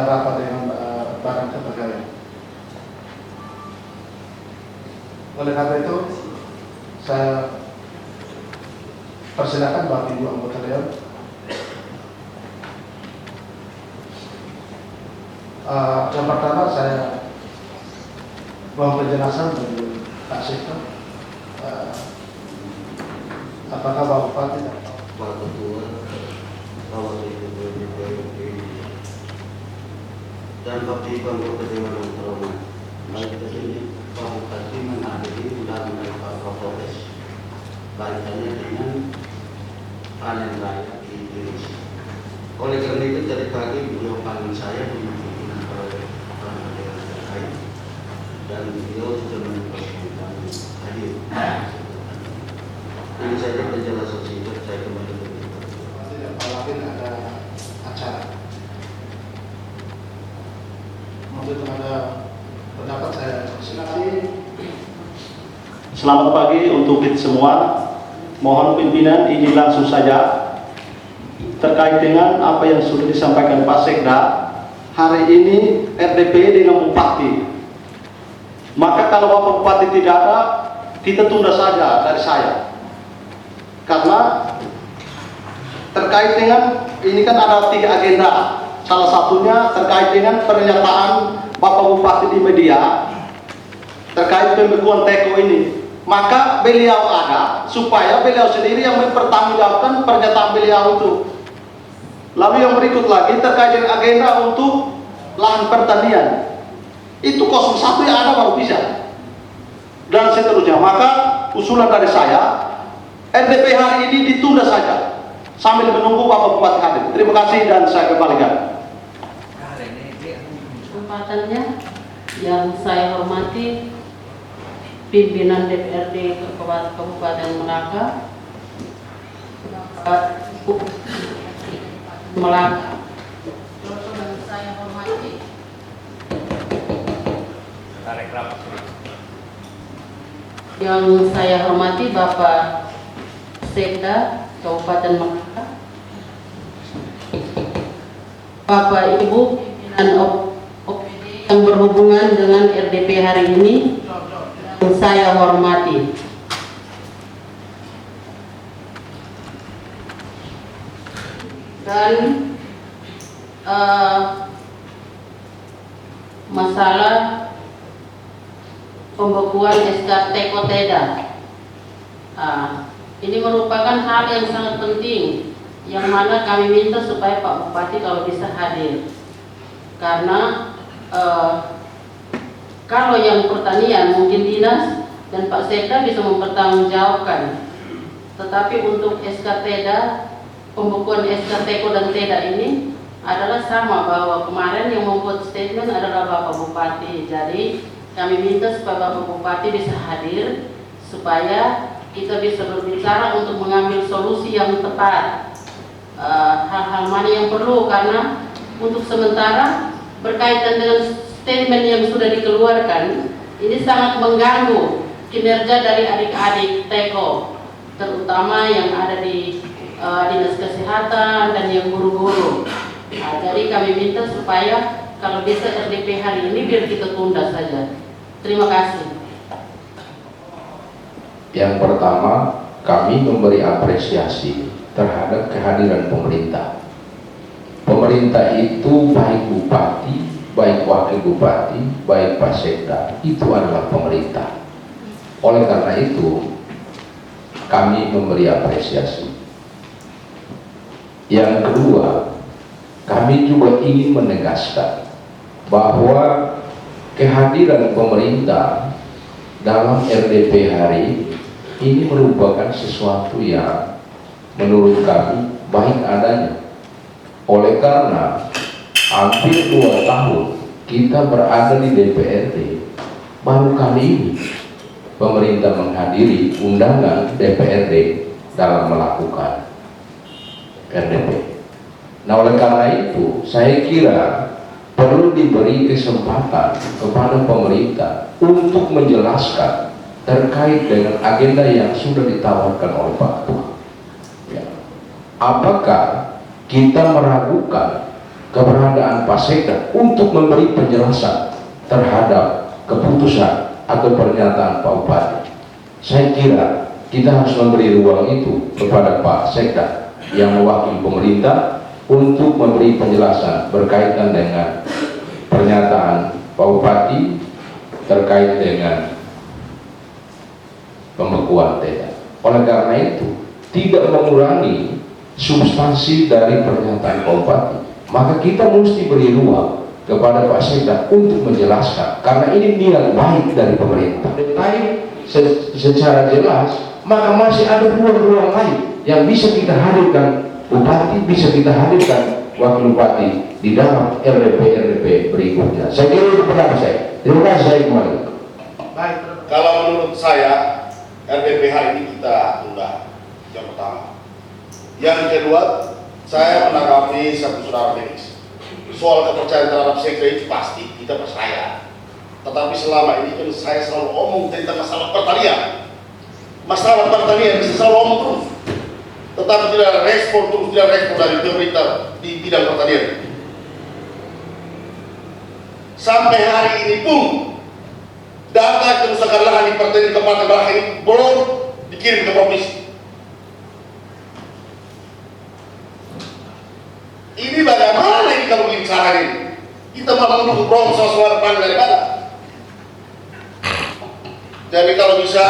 rapat dengan Badan Kepegawaian. Oleh karena itu, saya persilakan Bapak Ibu anggota Dewan. Yang pertama saya mau penjelasan dari Pak Sekda. Apakah Bapak Bupati dan Pak Ketua, Bapak Ibu dan Bapak Ibu anggota Dewan yang terhormat, baik ini Pak Bupati menghadiri undangan dari Pak Kapolres kaitannya dengan panen raya di Indonesia. Oleh karena itu tadi pagi beliau panggil saya dengan pimpinan kepala daerah terkait dan beliau sudah menyampaikan hadir. Ini saja penjelasan singkat saya kembali ke tidak Pak ada acara. Mungkin ada pendapat saya silakan. Selamat pagi untuk kita semua. Mohon pimpinan izin langsung saja terkait dengan apa yang sudah disampaikan Pak Sekda. Hari ini RDP dengan Bupati. Maka kalau Bapak Bupati tidak ada, kita tunda saja dari saya. Karena terkait dengan ini kan ada 3 agenda. Salah satunya terkait dengan pernyataan Bapak Bupati di media terkait pembekuan teko ini. Maka beliau ada supaya beliau sendiri yang mempertanggungjawabkan pernyataan beliau itu. Lalu yang berikut lagi terkait dengan agenda untuk lahan pertanian. Itu 01 yang ada baru bisa. Dan seterusnya. Maka usulan dari saya, RDP hari ini ditunda saja sambil menunggu Bapak Bupati hadir. Terima kasih dan saya kembalikan. Kesempatannya yang saya hormati pimpinan DPRD Kabupaten Melaka, Bapak Melaka, yang saya hormati Bapak Sekda Kabupaten Melaka, Bapak Ibu pimpinan OPD yang berhubungan dengan RDP hari ini, yang saya hormati. Dan masalah pembekuan SK Teko Teda, ini merupakan hal yang sangat penting, yang mana kami minta supaya Pak Bupati kalau bisa hadir, karena kalau yang pertanian mungkin dinas dan Pak Sekda bisa mempertanggungjawabkan, tetapi untuk SK Teda, pembekuan SK Teko dan Teda ini adalah sama, bahwa kemarin yang membuat statement adalah Bapak Bupati. Jadi kami minta supaya Bapak Bupati bisa hadir supaya kita bisa berbicara untuk mengambil solusi yang tepat. Hal-hal mana yang perlu, karena untuk sementara berkaitan dengan statement yang sudah dikeluarkan ini sangat mengganggu kinerja dari adik-adik Teko, terutama yang ada di Dinas Kesehatan dan yang guru-guru. Jadi kami minta supaya kalau bisa RDP hari ini biar kita tunda saja. Terima kasih. Yang pertama, kami memberi apresiasi terhadap kehadiran pemerintah. Pemerintah itu baik bupati, baik wakil bupati, baik Pak Sekda, itu adalah pemerintah. Oleh karena itu, kami memberi apresiasi. Yang kedua, kami juga ingin menegaskan bahwa kehadiran pemerintah dalam RDP hari ini merupakan sesuatu yang menurut kami baik adanya. Oleh karena hampir 2 tahun kita berada di DPRD, baru kali ini pemerintah menghadiri undangan DPRD dalam melakukan RDP. Nah, oleh karena itu saya kira perlu diberi kesempatan kepada pemerintah untuk menjelaskan terkait dengan agenda yang sudah ditawarkan oleh Pak Ketua. Ya. Apakah kita meragukan keberadaan Pak Sekda untuk memberi penjelasan terhadap keputusan atau pernyataan Pak Bupati. Saya kira kita harus memberi ruang itu kepada Pak Sekda yang mewakili pemerintah untuk memberi penjelasan berkaitan dengan pernyataan Pak Bupati terkait dengan pembekuan TEDA. Oleh karena itu, tidak mengurangi substansi dari pernyataan Pak Bupati, maka kita mesti beri ruang kepada Pak Sekda untuk menjelaskan, karena ini niat baik dari pemerintah. Detail secara jelas, maka masih ada ruang-ruang lain yang bisa kita hadirkan Bupati, bisa kita hadirkan Wakil Bupati di dalam RDP berikutnya. Saya kira itu pendapat saya. Terima kasih, saya kembali. Baik. Kalau menurut saya, RDP hari ini kita tunda, yang pertama. Yang kedua, saya menanggapi satu saudara Felix. Soal kepercayaan terhadap sekda itu pasti kita percaya. Tetapi selama ini kan saya selalu omong tentang masalah pertanian. Masalah pertanian bisa selalu omong terus. Tetapi tidak ada respon terus, tidak respon dari pemerintah di bidang pertanian. Sampai hari ini pun data kerusakan lahan di pertanian Kabupaten Balakas ini belum dikirim ke provinsi. Ini bagaimana ini kalau begini cara ini? Kita mau mendukung proses suara depan dari mana? Jadi kalau bisa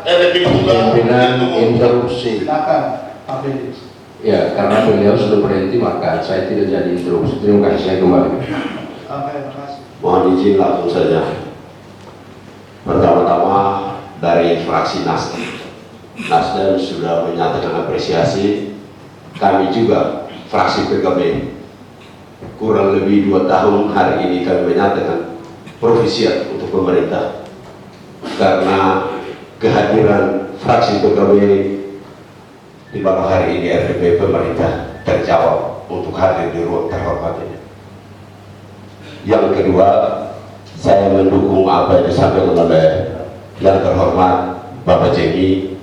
RDP juga Pimpinan interupsi. Silakan Pak Felix. Ya, karena beliau sudah berhenti, maka saya tidak jadi interupsi. Terima kasih, saya kembali. Oke, terima kasih. Mohon izin langsung saja. Pertama-tama dari fraksi Nasdem sudah menyatakan apresiasi. Kami juga fraksi PKB kurang lebih 2 tahun hari ini kami menyatakan profisiat untuk pemerintah karena kehadiran fraksi PKB di bawah hari ini RDP pemerintah terjawab untuk hadir di ruang terhormat ini. Yang kedua, saya mendukung apa yang disampaikan oleh yang terhormat Bapak Jemi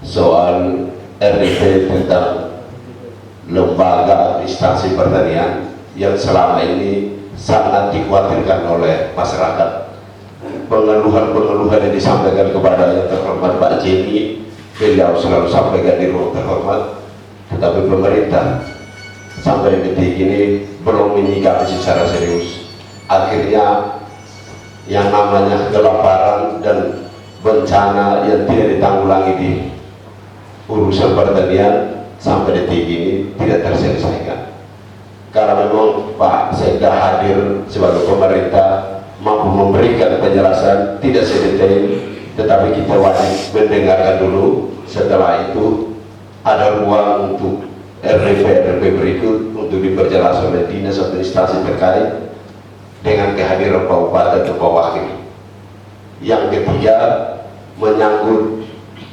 soal RDP tentang lembaga instansi pertanian yang selama ini sangat dikhawatirkan oleh masyarakat. Pengeluhan-pengeluhan yang disampaikan kepada yang terhormat Pak Jemi, beliau selalu sampaikan di ruang terhormat, tetapi pemerintah sampai detik ini belum menyikapi secara serius. Akhirnya yang namanya kelaparan dan bencana yang tidak ditanggulangi di urusan pertanian sampai detik ini tidak terselesaikan. Karena memang Pak Sekda hadir sebagai pemerintah mampu memberikan penjelasan tidak sedetail, tetapi kita wajib mendengarkan dulu. Setelah itu ada ruang untuk RDP berikut untuk diperjelas oleh dinas atau instansi terkait dengan kehadiran Pak Bupati atau Pak Wakil. Yang ketiga, menyangkut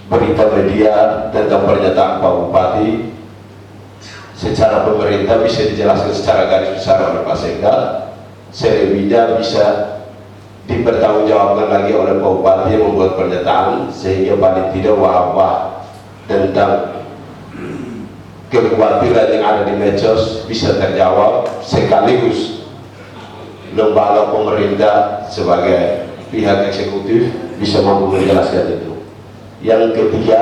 berita media tentang pernyataan Pak Bupati secara pemerintah bisa dijelaskan secara garis besar oleh Pak Sekda, selebihnya bisa dipertanggungjawabkan lagi oleh Pak Bupati yang membuat pernyataan, sehingga paling tidak wabah tentang kekhawatiran yang ada di medsos bisa terjawab, sekaligus lembaga pemerintah sebagai pihak eksekutif bisa mampu menjelaskan itu. Yang ketiga,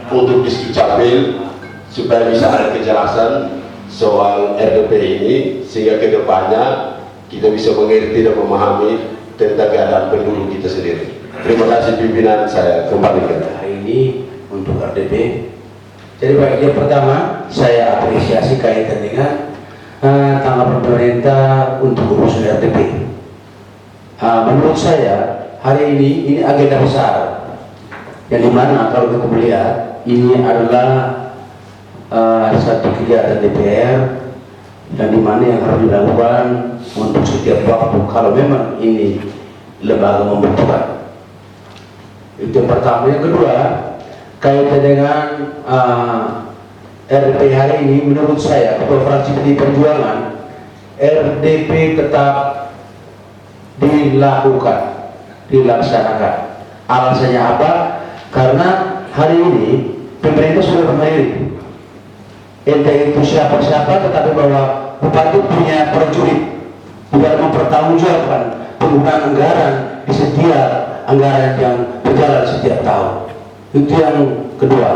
untuk Dukcapil supaya bisa ada kejelasan soal RDP ini, sehingga kedepannya kita bisa mengerti dan memahami tentang keadaan penduduk kita sendiri. Terima kasih pimpinan, saya kembalikan. Hari ini untuk RDP. Jadi bagian pertama saya apresiasi kaitan dengan tanggapan pemerintah untuk urusan RDP. Menurut saya hari ini agenda besar yang dimana kalau kita melihat ini adalah satu kegiatan DPR dan dimana yang harus dilakukan untuk setiap waktu kalau memang ini lembaga membutuhkan. Itu yang pertama. Yang kedua, kaitan dengan RDP hari ini, menurut saya ketua fraksi PDI Perjuangan, RDP tetap dilaksanakan. Alasannya apa? Karena hari ini pemerintah sudah berdiri, entah itu siapa-siapa, tetapi bahwa bupati punya prajurit di dalam mempertanggungjawabkan penggunaan anggaran di setiap anggaran yang berjalan setiap tahun. Itu yang kedua.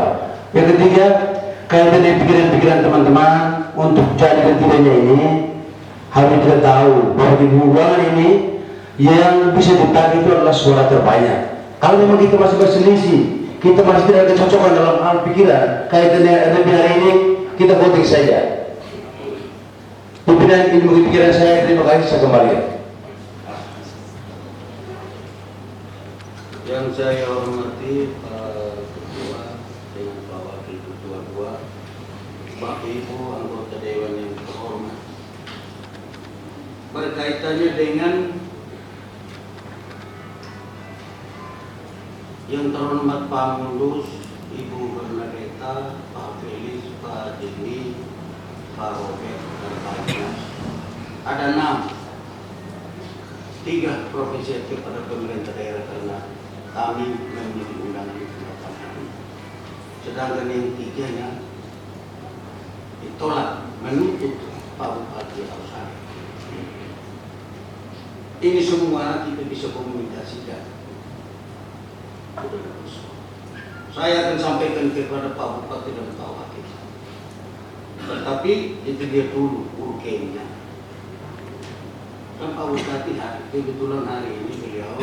Yang ketiga, kaitan dengan pikiran-pikiran teman-teman untuk jadi dan tidaknya ini, harus kita tahu bahwa di hubungan ini yang bisa ditagih itu adalah suara terbanyak. Kalau memang kita masih berselisih, kita masih tidak ada kecocokan dalam hal pikiran kaitan dengan RDP hari ini, kita voting saja. Pimpinan ilmu pikiran saya, terima kasih, saya kembali. Yang saya hormati Ketua dengan Pak Wakil Ketua 2, Bapak Ibu anggota Dewan yang terhormat. Berkaitannya dengan yang terhormat Pak Mundus, Ibu Bernadetta, Pak Felix, Pak Jimmy, Pak Robert, dan Pak Inas. Ada 3 provinsi kepada pemerintah daerah karena kami memiliki undangan itu. Sedangkan yang 3-nya ditolak menuntut Pak Bupati Ausari. Ini semua kita bisa komunikasikan. Saya akan sampaikan kepada Pak Bupati dan Pak Wakil. Tetapi itu dia dulu urgennya. Dan Pak Bupati kebetulan hari ini beliau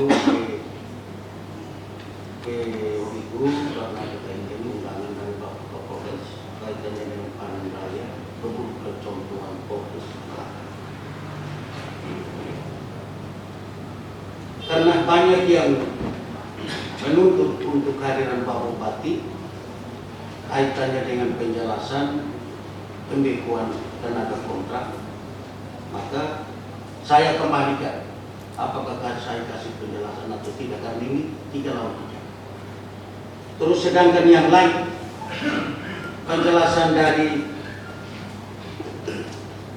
ke Wiku karena kita ingin undangan dari Bapak Kapolres kaitannya dengan panen raya, perlu kecontohan fokus. Karena banyak yang menuntut untuk kehadiran Pak Bupati kaitannya dengan penjelasan pembekuan tenaga kontrak, maka saya kembalikan apakah saya kasih penjelasan atau tidak, karena ini 3 lawan 3. Terus sedangkan yang lain penjelasan dari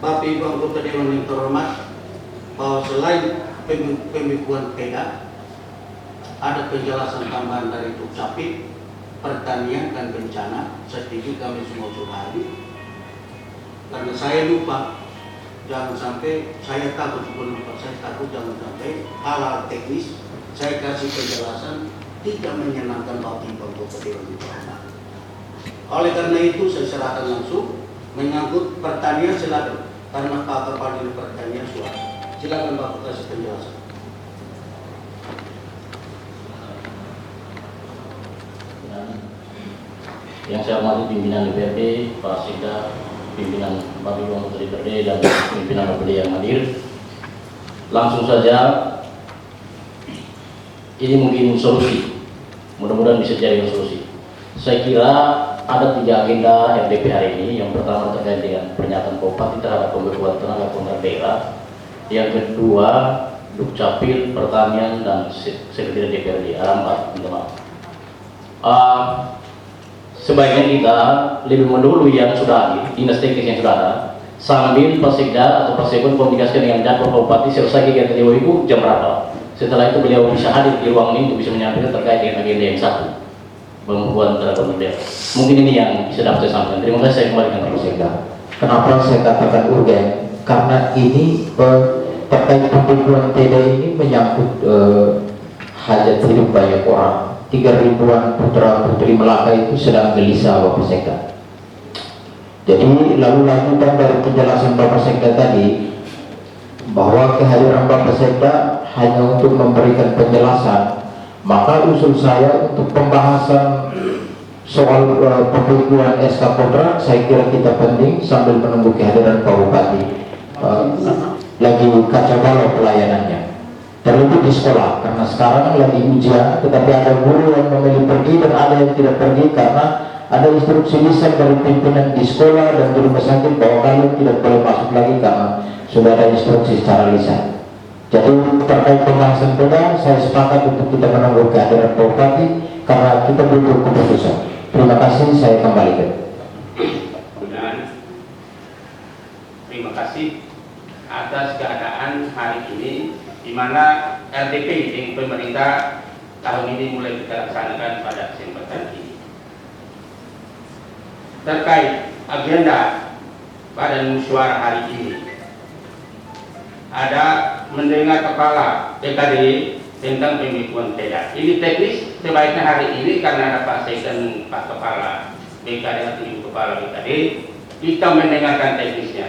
Bapak Ibu anggota Dewan yang terhormat bahwa selain pembekuan PEDA ada penjelasan tambahan dari Dukcapil, pertanian dan bencana. Saya setuju, kami semua sudah hadir. Karena saya lupa, jangan sampai saya takut, saya takut jangan sampai hal-hal teknis saya kasih penjelasan tidak menyenangkan Bapak Ibu anggota Dewan yang terhormat. Oleh karena itu saya serahkan langsung menyangkut pertanian, silakan, karena Pak Kepala Dinas Pertanian suara. Silakan Bapak kasih penjelasan. Yang saya hormati pimpinan DPRD, Pak Sekda, pimpinan Bapak Ibu anggota DPRD dan pimpinan DPRD yang hadir. Langsung saja, ini mungkin solusi. Mudah-mudahan bisa jadi solusi. Saya kira ada 3 agenda RDP hari ini. Yang pertama terkait dengan pernyataan Bupati terhadap pembekuan tenaga kontrak daerah. Yang kedua, Dukcapil, pertanian dan sekretariat DPRD. Ada 4, teman-teman. Sebaiknya kita lebih mendahului yang sudah hadir, dinas teknis yang sudah ada, sambil Pak Sekda atau Pak Sekon komunikasikan dengan jadwal Pak Bupati selesai kegiatan di Wiku jam berapa. Setelah itu beliau bisa hadir di ruang ini untuk bisa menyampaikan terkait dengan agenda yang satu, pembekuan tenaga kontrak. Mungkin ini yang bisa dapat saya sampaikan. Terima kasih, saya kembalikan Pak Sekda. Kenapa saya katakan urgen? Karena ini terkait pembekuan TDA ini menyangkut hajat hidup banyak orang. 3.000-an putra putri Melaka itu sedang gelisah Bapak Sekda. Jadi lalu lanjutan dari penjelasan Bapak Sekda tadi bahwa kehadiran Bapak Sekda hanya untuk memberikan penjelasan, maka usul saya untuk pembahasan soal pembekuan SK kontrak saya kira kita penting sambil menunggu kehadiran Pak Bupati. Lagi kacau balau pelayanannya. Terlebih di sekolah, karena sekarang kan lagi ujian, tetapi ada guru yang memilih pergi dan ada yang tidak pergi karena ada instruksi lisan dari pimpinan di sekolah dan di rumah sakit bahwa kalian tidak boleh masuk lagi karena sudah ada instruksi secara lisan. Jadi terkait pembahasan PEDA, saya sepakat untuk kita menunggu kehadiran Pak Bupati karena kita butuh keputusan. Terima kasih, saya kembalikan. Terima kasih atas keadaan hari ini di mana RDP yang pemerintah tahun ini mulai kita laksanakan pada kesempatan ini. Terkait agenda badan musyawarah hari ini. Ada mendengar kepala PKD tentang pembukuan TEDA. Ini teknis, sebaiknya hari ini karena ada Pak Sekjen, Pak Kepala BKD atau Ibu Kepala BKD, kita mendengarkan teknisnya.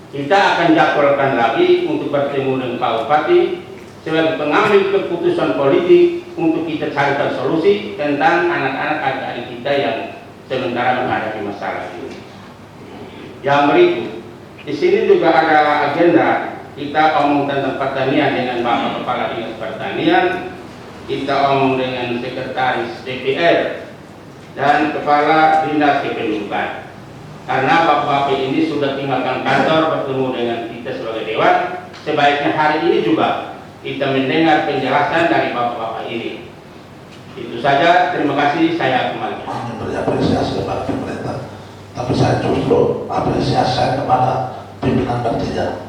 Kita akan jadwalkan lagi untuk bertemu dengan Pak Bupati sebagai pengambil keputusan politik untuk kita carikan solusi tentang anak-anak adik-adik kita yang sementara menghadapi masalah ini. Yang berikut, di sini juga ada agenda kita omong tentang pertanian dengan Bapak Kepala Dinas Pertanian, kita omong dengan Sekretaris DPR dan Kepala Dinas Kependudukan. Karena bapak-bapak ini sudah tinggalkan kantor bertemu dengan kita sebagai dewan, sebaiknya hari ini juga kita mendengar penjelasan dari bapak-bapak ini. Itu saja, terima kasih, saya kembali. Berapresiasi kepada pemerintah, tapi saya justru apresiasi saya kepada pimpinan bertiga.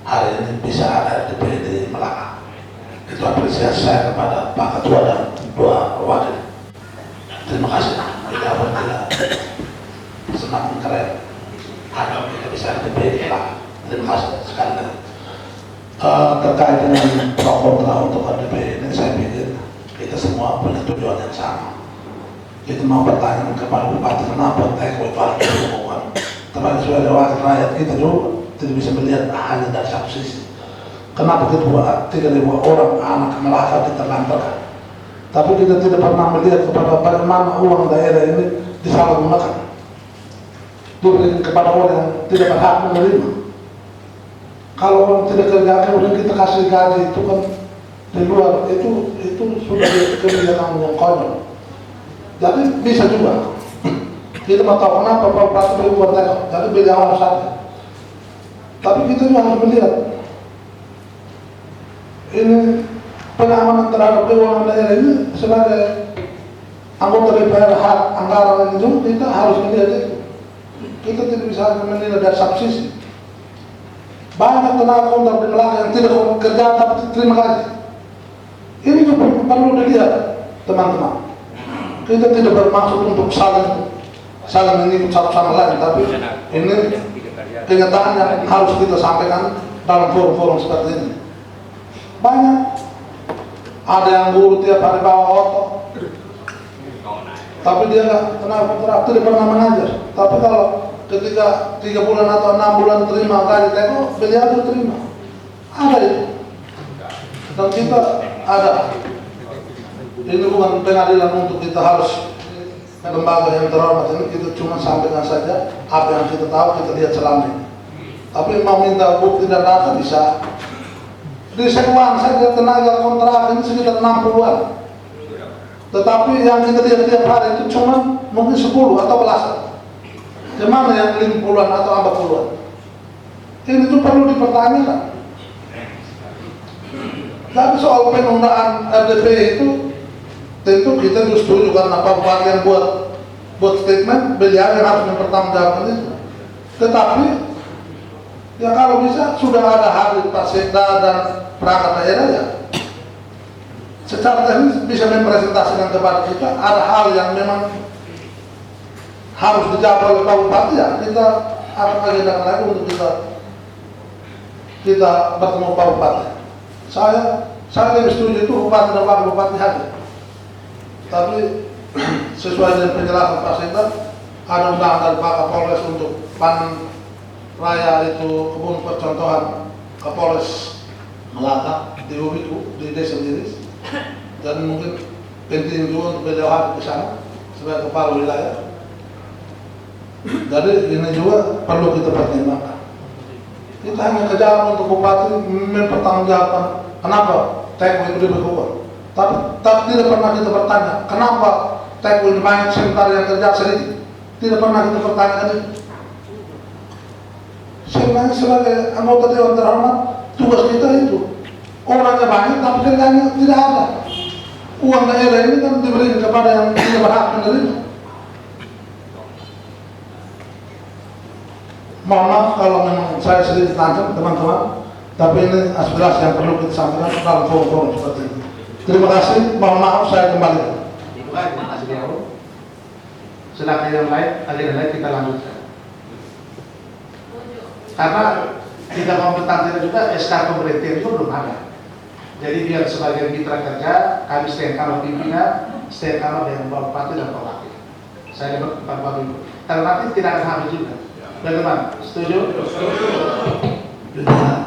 Hari ini bisa ada RDP di Melaka. Itu apresiasi saya kepada Pak Ketua dan dua wakil. Terima kasih. Kita bertiga semakin keren. Ada kita bisa RDP di Melaka. Terima kasih sekali lagi. Terkait dengan pro kontra untuk RDP ini, saya pikir kita semua punya tujuan yang sama. Kita mau bertanya kepada Bupati kenapa TEKO itu harus dilakukan. Tapi sebagai wakil rakyat kita juga tidak bisa melihat hanya dari satu sisi. Kenapa kita buat 3.000 orang anak Melaka diterlantarkan? Tapi kita tidak pernah melihat kepada bagaimana uang daerah ini disalahgunakan. Diberikan kepada orang yang tidak berhak menerima. Kalau orang tidak kerja, kemudian kita kasih gaji itu kan di luar, itu sudah kebijakan yang konyol. Jadi bisa juga. Kita mau tahu kenapa Pak Bupati buat TEKO. Jadi beliau harus ada. Tapi kita juga harus melihat ini pengamanan terhadap keuangan daerah ini sebagai anggota DPR hak anggaran ini juga kita harus melihat itu. Kita tidak bisa menilai dari satu sisi. Banyak tenaga kontrak di Melaka yang tidak kerja tapi terima gaji. Ini juga perlu dilihat, teman-teman. Kita tidak bermaksud untuk saling mengikut satu sama lain, tapi ini kenyataan yang harus kita sampaikan dalam forum-forum seperti ini. Banyak ada yang guru tiap hari bawa oto, tapi dia nggak kenal kontrak, tidak pernah mengajar. Tapi kalau ketika 3 bulan atau 6 bulan terima gaji TEKO, beliau itu terima. Ada itu. Dan kita ada. Ini bukan pengadilan untuk kita harus lembaga yang terhormat ini, kita cuma sampaikan saja apa yang kita tahu, kita lihat selama ini. Tapi mau minta bukti dan data bisa. Di Sekuan saja tenaga kontrak ini sekitar 60-an. Tetapi yang kita lihat tiap hari itu cuma mungkin 10 atau belasan. Gimana yang 50-an atau 40-an? Ini tuh perlu dipertanyakan. Tapi soal penundaan RDP itu tentu kita setuju karena Pak Bupati yang buat statement, beliau yang harus mempertanggungjawabkan itu. Tetapi ya kalau bisa sudah ada hari Pak Sekda dan perangkat daerah ya secara teknis bisa mempresentasikan kepada kita ada hal yang memang harus dijawab oleh Pak Bupati, ya kita akan agendakan lagi untuk kita bertemu Pak Bupati. Saya lebih setuju itu Bupati dan Wakil Bupati hadir. Tapi sesuai dengan penjelasan Pak Sekda, ada undangan dari Pak Kapolres untuk panen raya itu kebun percontohan Kapolres Melaka di Ubiku di Desa Miris, dan mungkin penting juga untuk beliau hadir ke sana sebagai kepala wilayah. Jadi ini juga perlu kita pertimbangkan. Kita hanya kejar untuk Bupati mempertanggungjawabkan kenapa TEKO itu lebih kuat. Tapi tidak pernah kita bertanya kenapa TEKO ini banyak sementara yang kerja sedikit. Tidak pernah kita bertanyakan itu. Sebenarnya sebagai anggota Dewan Terhormat, tugas kita itu orangnya banyak tapi kerjanya tidak ada. Uang daerah ini kan diberikan kepada yang tidak berhak menerima. Mohon maaf kalau memang saya sedikit tajam teman-teman, tapi ini aspirasi yang perlu kita sampaikan dalam forum-forum seperti ini. Terima kasih, mohon maaf saya kembali. Terima kasih Bro. Silakan yang lain, aliran lain kita lanjutkan. Karena tidak kompeten juga SK pemerintah itu belum ada. Jadi biar sebagai mitra kerja, kami setengah kalau pimpinan, setengah kalau dengan Bapak Bupati dan Pak Wakil. Saya dapat Bapak Ibu. Kalau nanti tidak akan habis juga. Bagaimana? Setuju? Setuju.